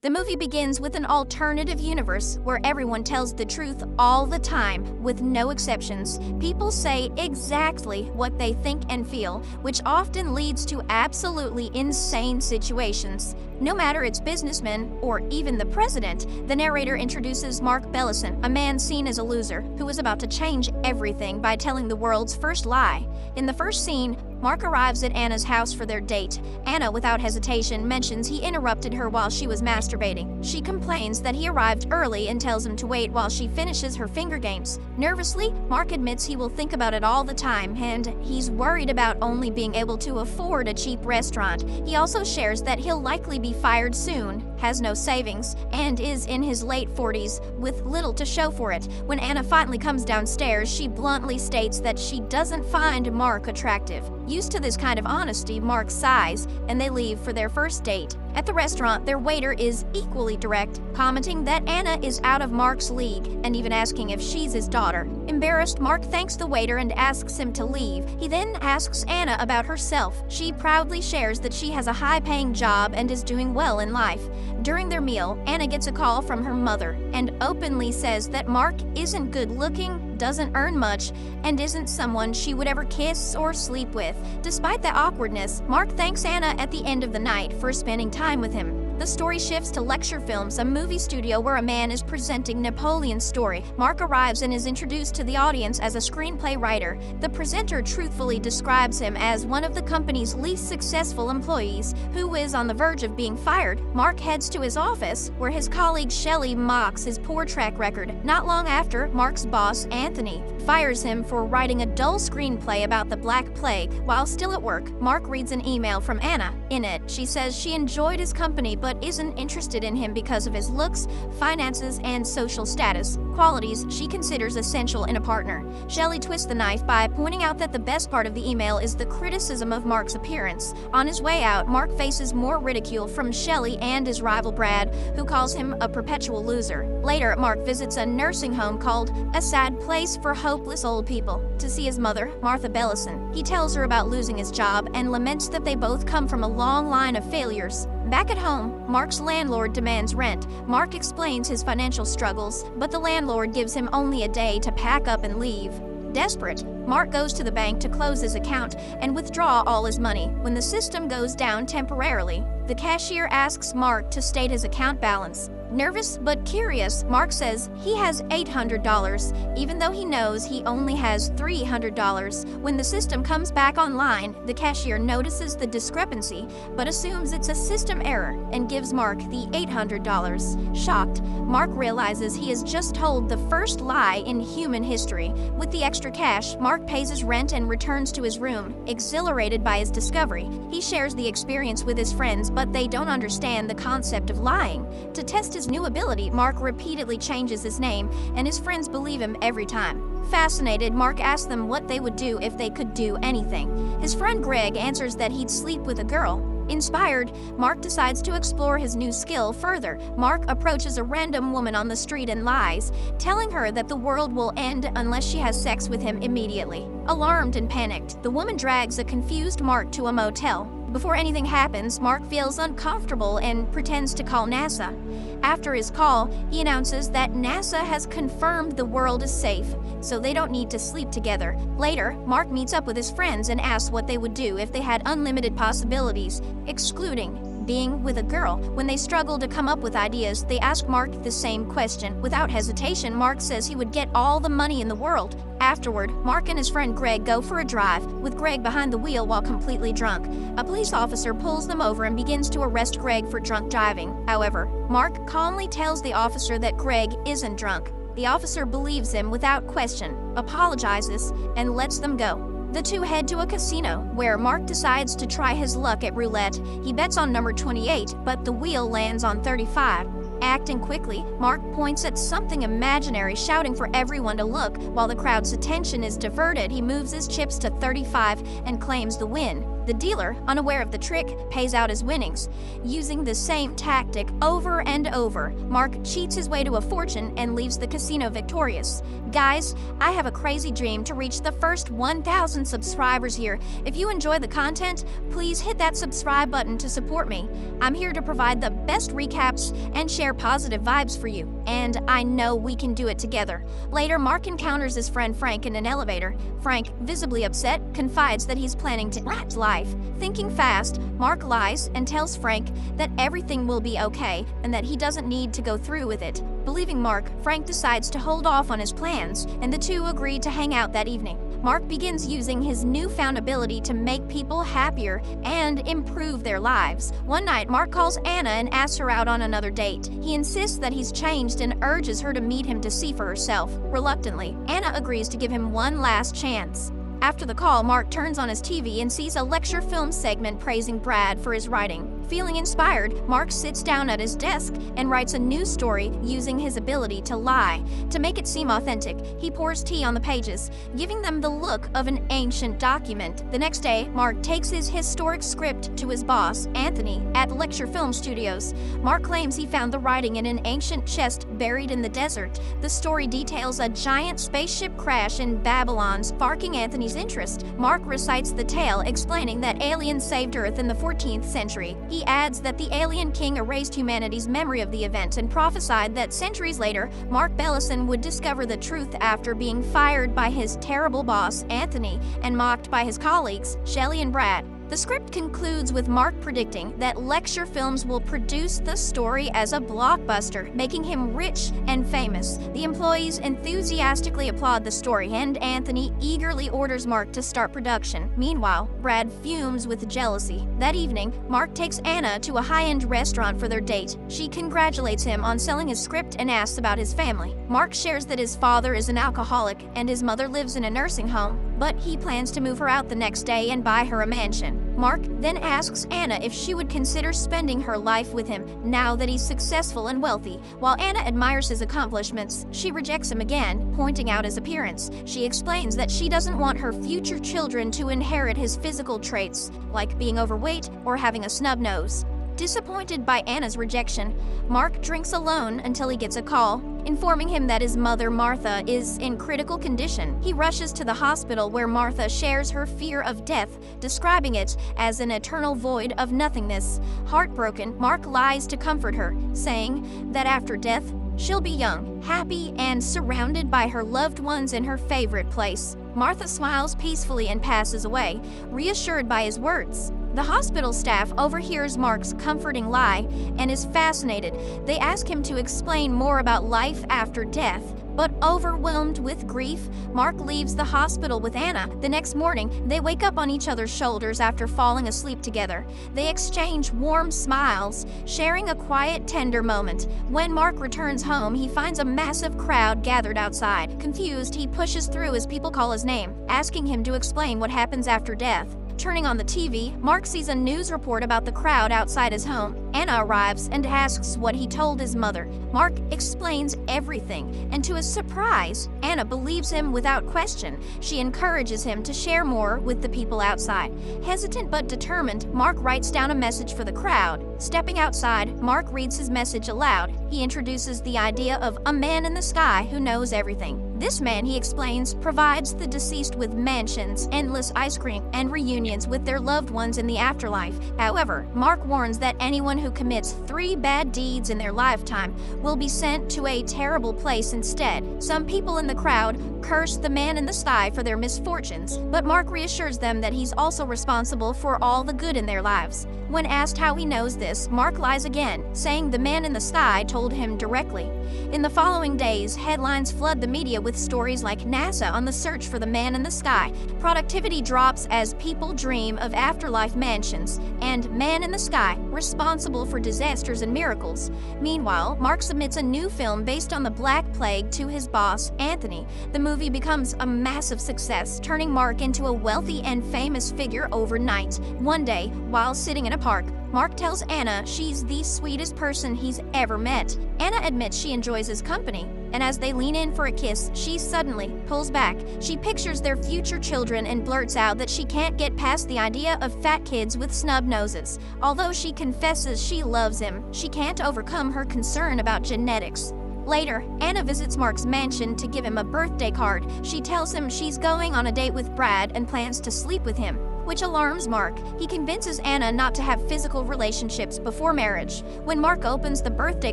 The movie begins with an alternative universe where everyone tells the truth all the time, with no exceptions. People say exactly what they think and feel, which often leads to absolutely insane situations. No matter it's businessmen or even the president, the narrator introduces Mark Bellison, a man seen as a loser, who is about to change everything by telling the world's first lie. In the first scene, Mark arrives at Anna's house for their date. Anna, without hesitation, mentions he interrupted her while she was masturbating. She complains that he arrived early and tells him to wait while she finishes her finger games. Nervously, Mark admits he will think about it all the time, and he's worried about only being able to afford a cheap restaurant. He also shares that he'll likely be fired soon, has no savings, and is in his late 40s with little to show for it. When Anna finally comes downstairs, she bluntly states that she doesn't find Mark attractive. Used to this kind of honesty, Mark sighs, and they leave for their first date. At the restaurant, their waiter is equally direct, commenting that Anna is out of Mark's league, and even asking if she's his daughter. Embarrassed, Mark thanks the waiter and asks him to leave. He then asks Anna about herself. She proudly shares that she has a high-paying job and is doing well in life. During their meal, Anna gets a call from her mother, and openly says that Mark isn't good-looking, doesn't earn much, and isn't someone she would ever kiss or sleep with. Despite the awkwardness, Mark thanks Anna at the end of the night for spending time with him. The story shifts to Lecture Films, a movie studio where a man is presenting Napoleon's story. Mark arrives and is introduced to the audience as a screenplay writer. The presenter truthfully describes him as one of the company's least successful employees, who is on the verge of being fired. Mark heads to his office, where his colleague Shelley mocks his poor track record. Not long after, Mark's boss, Anthony, fires him for writing a dull screenplay about the Black Plague. While still at work, Mark reads an email from Anna. In it, she says she enjoyed his company but isn't interested in him because of his looks, finances, and social status, qualities she considers essential in a partner. Shelley twists the knife by pointing out that the best part of the email is the criticism of Mark's appearance. On his way out, Mark faces more ridicule from Shelley and his rival Brad, who calls him a perpetual loser. Later, Mark visits a nursing home called A Sad Place for Hopeless Old People to see his mother, Martha Bellison. He tells her about losing his job and laments that they both come from a long line of failures. Back at home, Mark's landlord demands rent. Mark explains his financial struggles, but the landlord gives him only a day to pack up and leave. Desperate, Mark goes to the bank to close his account and withdraw all his money. When the system goes down temporarily, the cashier asks Mark to state his account balance. Nervous but curious, Mark says he has $800, even though he knows he only has $300. When the system comes back online, the cashier notices the discrepancy, but assumes it's a system error and gives Mark the $800. Shocked, Mark realizes he has just told the first lie in human history. With the extra cash, Mark pays his rent and returns to his room, exhilarated by his discovery. He shares the experience with his friends, but they don't understand the concept of lying. To test his new ability, Mark repeatedly changes his name, and his friends believe him every time. Fascinated, Mark asks them what they would do if they could do anything. His friend Greg answers that he'd sleep with a girl. Inspired, Mark decides to explore his new skill further. Mark approaches a random woman on the street and lies, telling her that the world will end unless she has sex with him immediately. Alarmed and panicked, the woman drags a confused Mark to a motel. Before anything happens, Mark feels uncomfortable and pretends to call NASA. After his call, he announces that NASA has confirmed the world is safe, so they don't need to sleep together. Later, Mark meets up with his friends and asks what they would do if they had unlimited possibilities, excluding being with a girl. When they struggle to come up with ideas, they ask Mark the same question. Without hesitation, Mark says he would get all the money in the world. Afterward, Mark and his friend Greg go for a drive, with Greg behind the wheel while completely drunk. A police officer pulls them over and begins to arrest Greg for drunk driving. However, Mark calmly tells the officer that Greg isn't drunk. The officer believes him without question, apologizes, and lets them go. The two head to a casino, where Mark decides to try his luck at roulette. He bets on number 28, but the wheel lands on 35. Acting quickly, Mark points at something imaginary, shouting for everyone to look. While the crowd's attention is diverted, he moves his chips to 35 and claims the win. The dealer, unaware of the trick, pays out his winnings. Using the same tactic over and over, Mark cheats his way to a fortune and leaves the casino victorious. Guys, I have a crazy dream to reach the first 1,000 subscribers here. If you enjoy the content, please hit that subscribe button to support me. I'm here to provide the best recaps and share positive vibes for you, and I know we can do it together. Later, Mark encounters his friend Frank in an elevator. Frank, visibly upset, confides that he's planning to end life. Thinking fast, Mark lies and tells Frank that everything will be okay and that he doesn't need to go through with it. Believing Mark, Frank decides to hold off on his plans, and the two agree to hang out that evening. Mark begins using his newfound ability to make people happier and improve their lives. One night, Mark calls Anna and asks her out on another date. He insists that he's changed and urges her to meet him to see for herself. Reluctantly, Anna agrees to give him one last chance. After the call, Mark turns on his TV and sees a lecture film segment praising Brad for his writing. Feeling inspired, Mark sits down at his desk and writes a news story using his ability to lie. To make it seem authentic, he pours tea on the pages, giving them the look of an ancient document. The next day, Mark takes his historic script to his boss, Anthony, at Lecture Film Studios. Mark claims he found the writing in an ancient chest buried in the desert. The story details a giant spaceship crash in Babylon, sparking Anthony's interest. Mark recites the tale, explaining that aliens saved Earth in the 14th century. He adds that the alien king erased humanity's memory of the event and prophesied that centuries later, Mark Bellison would discover the truth after being fired by his terrible boss, Anthony, and mocked by his colleagues, Shelley and Brad. The script concludes with Mark predicting that Lecture Films will produce the story as a blockbuster, making him rich and famous. The employees enthusiastically applaud the story, and Anthony eagerly orders Mark to start production. Meanwhile, Brad fumes with jealousy. That evening, Mark takes Anna to a high-end restaurant for their date. She congratulates him on selling his script and asks about his family. Mark shares that his father is an alcoholic and his mother lives in a nursing home, but he plans to move her out the next day and buy her a mansion. Mark then asks Anna if she would consider spending her life with him now that he's successful and wealthy. While Anna admires his accomplishments, she rejects him again, pointing out his appearance. She explains that she doesn't want her future children to inherit his physical traits, like being overweight or having a snub nose. Disappointed by Anna's rejection, Mark drinks alone until he gets a call, informing him that his mother, Martha, is in critical condition. He rushes to the hospital where Martha shares her fear of death, describing it as an eternal void of nothingness. Heartbroken, Mark lies to comfort her, saying that after death, she'll be young, happy, and surrounded by her loved ones in her favorite place. Martha smiles peacefully and passes away, reassured by his words. The hospital staff overhears Mark's comforting lie and is fascinated. They ask him to explain more about life after death, but overwhelmed with grief, Mark leaves the hospital with Anna. The next morning, they wake up on each other's shoulders after falling asleep together. They exchange warm smiles, sharing a quiet, tender moment. When Mark returns home, he finds a massive crowd gathered outside. Confused, he pushes through as people call his name, asking him to explain what happens after death. Turning on the TV, Mark sees a news report about the crowd outside his home. Anna arrives and asks what he told his mother. Mark explains everything, and to his surprise, Anna believes him without question. She encourages him to share more with the people outside. Hesitant but determined, Mark writes down a message for the crowd. Stepping outside, Mark reads his message aloud. He introduces the idea of a man in the sky who knows everything. This man, he explains, provides the deceased with mansions, endless ice cream, and reunions with their loved ones in the afterlife. However, Mark warns that anyone who commits 3 bad deeds in their lifetime will be sent to a terrible place instead. Some people in the crowd curse the man in the sky for their misfortunes, but Mark reassures them that he's also responsible for all the good in their lives. When asked how he knows this, Mark lies again, saying the man in the sky told him directly. In the following days, headlines flood the media with stories like NASA on the search for the man in the sky. Productivity drops as people dream of afterlife mansions, and man in the sky, responsible for disasters and miracles. Meanwhile, Mark submits a new film based on the Black Plague to his boss, Anthony. The movie becomes a massive success, turning Mark into a wealthy and famous figure overnight. One day, while sitting in a park, Mark tells Anna she's the sweetest person he's ever met. Anna admits she enjoys his company, and as they lean in for a kiss, she suddenly pulls back. She pictures their future children and blurts out that she can't get past the idea of fat kids with snub noses. Although she confesses she loves him, she can't overcome her concern about genetics. Later, Anna visits Mark's mansion to give him a birthday card. She tells him she's going on a date with Brad and plans to sleep with him, which alarms Mark. He convinces Anna not to have physical relationships before marriage. When Mark opens the birthday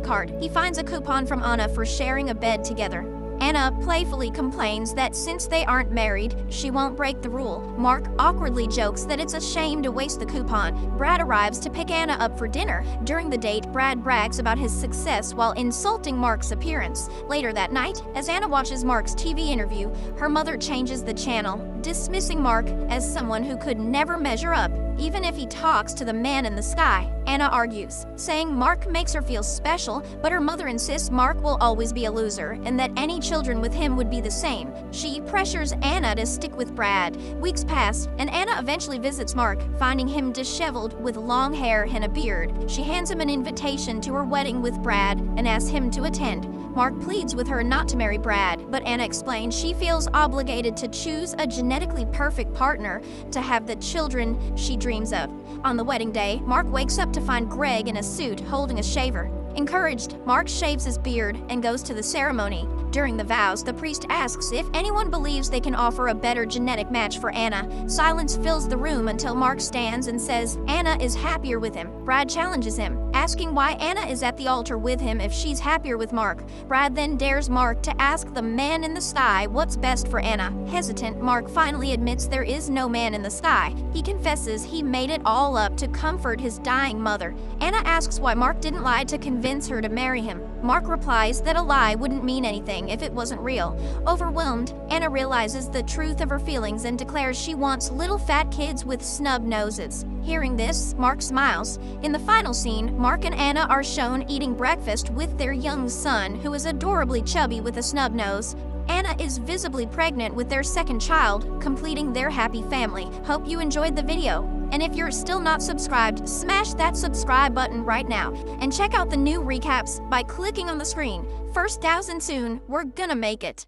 card, he finds a coupon from Anna for sharing a bed together. Anna playfully complains that since they aren't married, she won't break the rule. Mark awkwardly jokes that it's a shame to waste the coupon. Brad arrives to pick Anna up for dinner. During the date, Brad brags about his success while insulting Mark's appearance. Later that night, as Anna watches Mark's TV interview, her mother changes the channel, dismissing Mark as someone who could never measure up, even if he talks to the man in the sky. Anna argues, saying Mark makes her feel special, but her mother insists Mark will always be a loser and that any children with him would be the same. She pressures Anna to stick with Brad. Weeks pass, and Anna eventually visits Mark, finding him disheveled with long hair and a beard. She hands him an invitation to her wedding with Brad and asks him to attend. Mark pleads with her not to marry Brad, but Anna explains she feels obligated to choose a genetically perfect partner to have the children she dreams of. On the wedding day, Mark wakes up to find Greg in a suit holding a shaver. Encouraged, Mark shaves his beard and goes to the ceremony. During the vows, the priest asks if anyone believes they can offer a better genetic match for Anna. Silence fills the room until Mark stands and says Anna is happier with him. Brad challenges him, asking why Anna is at the altar with him if she's happier with Mark. Brad then dares Mark to ask the man in the sky what's best for Anna. Hesitant, Mark finally admits there is no man in the sky. He confesses he made it all up to comfort his dying mother. Anna asks why Mark didn't lie to convince her to marry him. Mark replies that a lie wouldn't mean anything if it wasn't real. Overwhelmed, Anna realizes the truth of her feelings and declares she wants little fat kids with snub noses. Hearing this, Mark smiles. In the final scene, Mark and Anna are shown eating breakfast with their young son, who is adorably chubby with a snub nose. Anna is visibly pregnant with their second child, completing their happy family. Hope you enjoyed the video. And if you're still not subscribed, smash that subscribe button right now. And check out the new recaps by clicking on the screen. First 1,000 soon, we're gonna make it.